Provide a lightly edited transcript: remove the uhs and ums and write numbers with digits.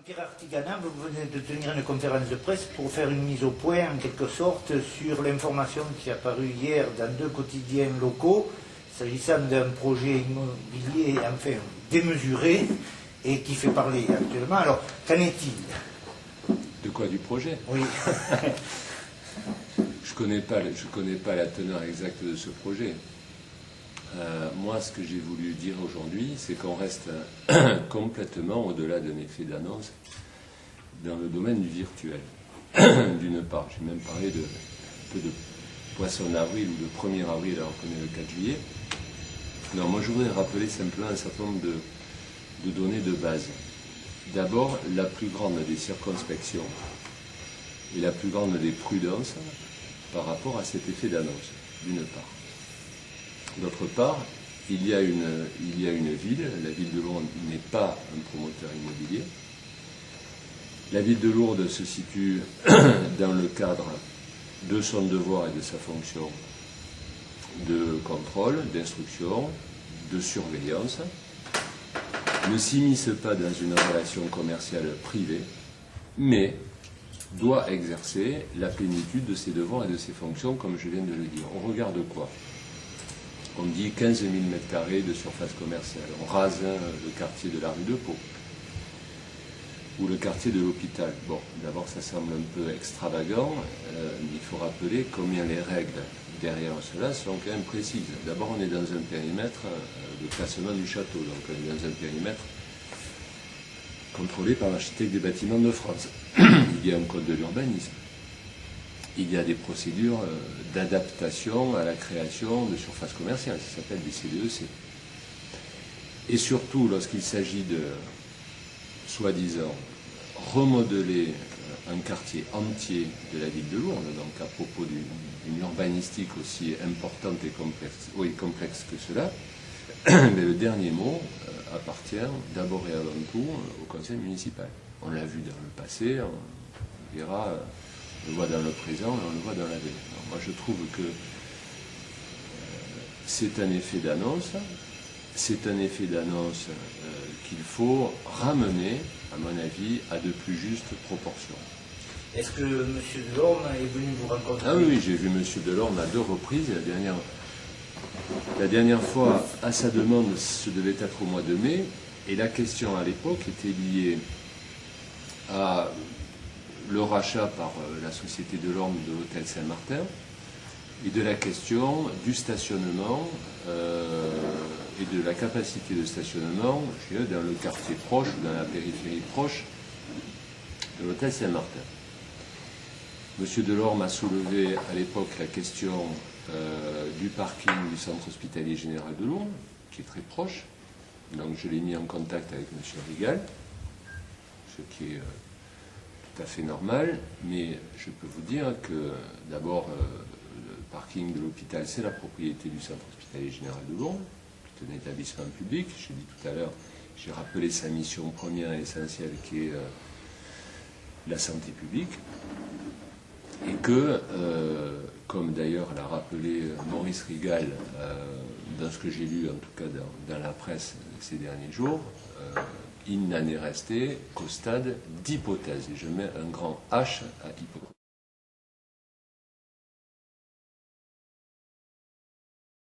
Jean-Pierre Artiganin, vous venez de tenir une conférence de presse pour faire une mise au point, en quelque sorte, sur l'information qui est apparue hier dans 2 quotidiens locaux, s'agissant d'un projet immobilier, enfin, démesuré, et qui fait parler actuellement. Alors, qu'en est-il? De quoi? Du projet? Oui. Je connais pas la teneur exacte de ce projet. Moi, ce que j'ai voulu dire aujourd'hui, c'est qu'on reste complètement au-delà d'un effet d'annonce dans le domaine du virtuel. D'une part, j'ai même parlé un peu de poisson d'avril ou de 1er avril, alors qu'on est le 4 juillet. Non, moi, je voudrais rappeler simplement un certain nombre de données de base. D'abord, la plus grande des circonspections et la plus grande des prudences par rapport à cet effet d'annonce, d'une part. D'autre part, il y a une ville, la ville de Lourdes n'est pas un promoteur immobilier. La ville de Lourdes se situe dans le cadre de son devoir et de sa fonction de contrôle, d'instruction, de surveillance, ne s'immisce pas dans une relation commerciale privée, mais doit exercer la plénitude de ses devoirs et de ses fonctions, comme je viens de le dire. On regarde quoi? On dit 15 000 m² de surface commerciale. On rase le quartier de la rue de Pau ou le quartier de l'hôpital. Bon, d'abord, ça semble un peu extravagant, mais il faut rappeler combien les règles derrière cela sont quand même précises. D'abord, on est dans un périmètre de classement du château, donc on est dans un périmètre contrôlé par l'architecte des bâtiments de France. Il y a un code de l'urbanisme. Il y a des procédures d'adaptation à la création de surfaces commerciales, ça s'appelle des CDEC. Et surtout, lorsqu'il s'agit de, soi-disant, remodeler un quartier entier de la ville de Lourdes, donc à propos d'une urbanistique aussi importante et complexe que cela, mais le dernier mot appartient d'abord et avant tout au conseil municipal. On l'a vu dans le passé, on verra... On le voit dans le présent et on le voit dans l'avenir. Moi, je trouve que c'est un effet d'annonce. C'est un effet d'annonce qu'il faut ramener, à mon avis, à de plus justes proportions. Est-ce que M. Delorme est venu vous rencontrer? Ah oui, j'ai vu M. Delorme à 2 reprises. La dernière fois, à sa demande, ce devait être au mois de mai. Et la question à l'époque était liée à le rachat par la société Delorme de l'hôtel Saint-Martin et de la question du stationnement et de la capacité de stationnement dans le quartier proche ou dans la périphérie proche de l'hôtel Saint-Martin. Monsieur Delorme a soulevé à l'époque la question du parking du centre hospitalier général de Lourdes, qui est très proche. Donc je l'ai mis en contact avec monsieur Rigal, ce qui est tout à fait normal, mais je peux vous dire que d'abord le parking de l'hôpital, c'est la propriété du centre hospitalier général de Lourdes, qui est un établissement public. J'ai dit tout à l'heure, j'ai rappelé sa mission première et essentielle qui est la santé publique, et que, comme d'ailleurs l'a rappelé Maurice Rigal dans ce que j'ai lu en tout cas dans la presse ces derniers jours, il n'en est resté qu'au stade d'hypothèse. Et je mets un grand H à hypothèse.